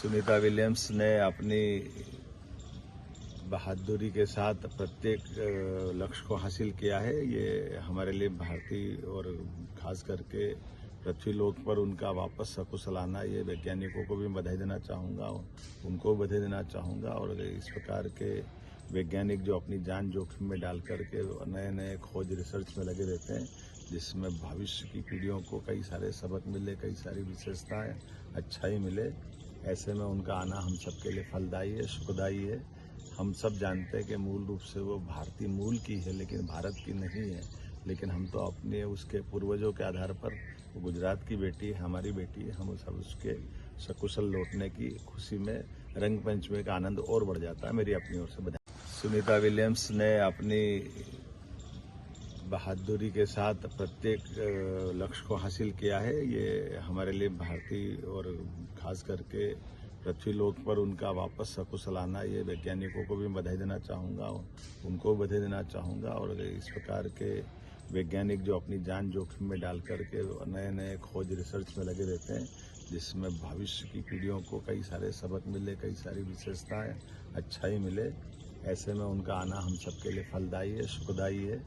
Sunita Williams ने अपनी बहादुरी के साथ प्रत्येक लक्ष्य को हासिल किया है। ये हमारे लिए भारतीय और खास करके पृथ्वी लोक पर उनका वापस सकुशल आना, ये वैज्ञानिकों को भी बधाई देना चाहूँगा, उनको भी बधाई देना चाहूँगा। और इस प्रकार के वैज्ञानिक जो अपनी जान जोखिम में डाल करके नए नए खोज रिसर्च में लगे रहते हैं, जिसमें भविष्य की पीढ़ियों को कई सारे सबक मिले, कई सारी विशेषताएं, अच्छाई मिले, ऐसे में उनका आना हम सबके लिए फलदायी है, सुखदायी है। हम सब जानते हैं कि मूल रूप से वो भारतीय मूल की है, लेकिन भारत की नहीं है। लेकिन हम तो अपने उसके पूर्वजों के आधार पर, वो गुजरात की बेटी है, हमारी बेटी है, हम सब उसके सकुशल लौटने की खुशी में रंग पंचमी का आनंद और बढ़ जाता है। मेरी अपनी ओर से बधाई। सुनीता विलियम्स ने अपनी बहादुरी के साथ प्रत्येक लक्ष्य को हासिल किया है। ये हमारे लिए भारतीय और खास करके पृथ्वी लोक पर उनका वापस सकुशल आना, ये वैज्ञानिकों को भी बधाई देना चाहूँगा, उनको भी बधाई देना चाहूँगा। और इस प्रकार के वैज्ञानिक जो अपनी जान जोखिम में डाल करके नए नए खोज रिसर्च में लगे रहते हैं, जिसमें भविष्य की पीढ़ियों को कई सारे सबक मिले, कई सारी विशेषताएं, अच्छाई मिले, ऐसे में उनका आना हम सबके लिए फलदायी है, सुखदायी है।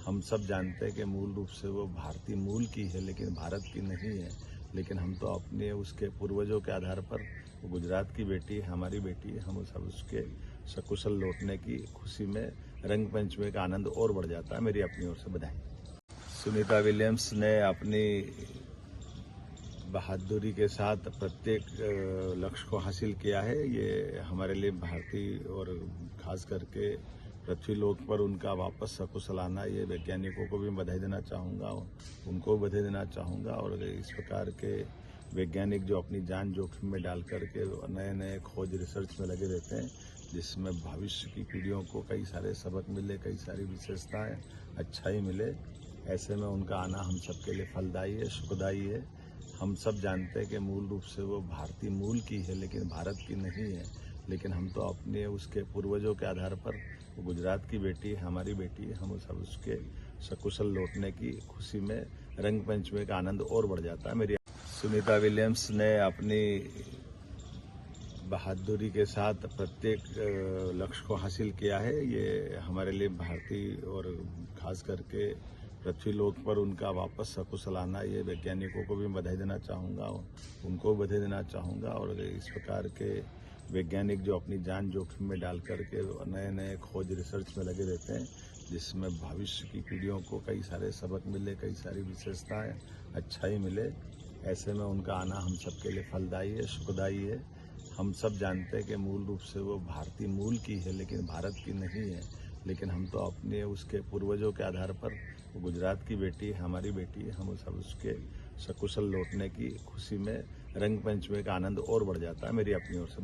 हम सब जानते हैं कि मूल रूप से वो भारतीय मूल की है, लेकिन भारत की नहीं है। लेकिन हम तो अपने उसके पूर्वजों के आधार पर, वो गुजरात की बेटी है, हमारी बेटी है, हम सब उसके सकुशल लौटने की खुशी में रंग पंचमी का आनंद और बढ़ जाता है। मेरी अपनी ओर से बधाई। सुनीता विलियम्स ने अपनी बहादुरी के साथ प्रत्येक लक्ष्य को हासिल किया है। ये हमारे लिए भारतीय और खास करके पृथ्वी लोक पर उनका वापस सकुशल आना, ये वैज्ञानिकों को भी बधाई देना चाहूँगा, उनको भी बधाई देना चाहूँगा। और इस प्रकार के वैज्ञानिक जो अपनी जान जोखिम में डाल करके नए नए खोज रिसर्च में लगे रहते हैं, जिसमें भविष्य की पीढ़ियों को कई सारे सबक मिले, कई सारी विशेषताएं, अच्छाई मिले, ऐसे में उनका आना हम सबके लिए फलदायी है, सुखदायी है। हम सब जानते हैं कि मूल रूप से वो भारतीय मूल की है, लेकिन भारत की नहीं है। लेकिन हम तो अपने उसके पूर्वजों के आधार पर, वो गुजरात की बेटी है, हमारी बेटी है, हम सब उसके सकुशल लौटने की खुशी में रंग पंचमी का आनंद और बढ़ जाता है। मेरी सुनीता विलियम्स ने अपनी बहादुरी के साथ प्रत्येक लक्ष्य को हासिल किया है। ये हमारे लिए भारतीय और खास करके पृथ्वी लोक पर उनका वापस सकुशल आना, ये वैज्ञानिकों को भी बधाई देना चाहूँगा, उनको भी बधाई देना चाहूँगा। और इस प्रकार के वैज्ञानिक जो अपनी जान जोखिम में डाल करके नए नए खोज रिसर्च में लगे रहते हैं, जिसमें भविष्य की पीढ़ियों को कई सारे सबक मिले, कई सारी विशेषताएं, अच्छाई मिले, ऐसे में उनका आना हम सबके लिए फलदायी है, सुखदायी है। हम सब जानते हैं कि मूल रूप से वो भारतीय मूल की है, लेकिन भारत की नहीं है। लेकिन हम तो अपने उसके पूर्वजों के आधार पर, वो गुजरात की बेटी है, हमारी बेटी है, हम सब उसके सकुशल लौटने की खुशी में रंग पंचमी का आनंद और बढ़ जाता है। मेरी अपनी ओर से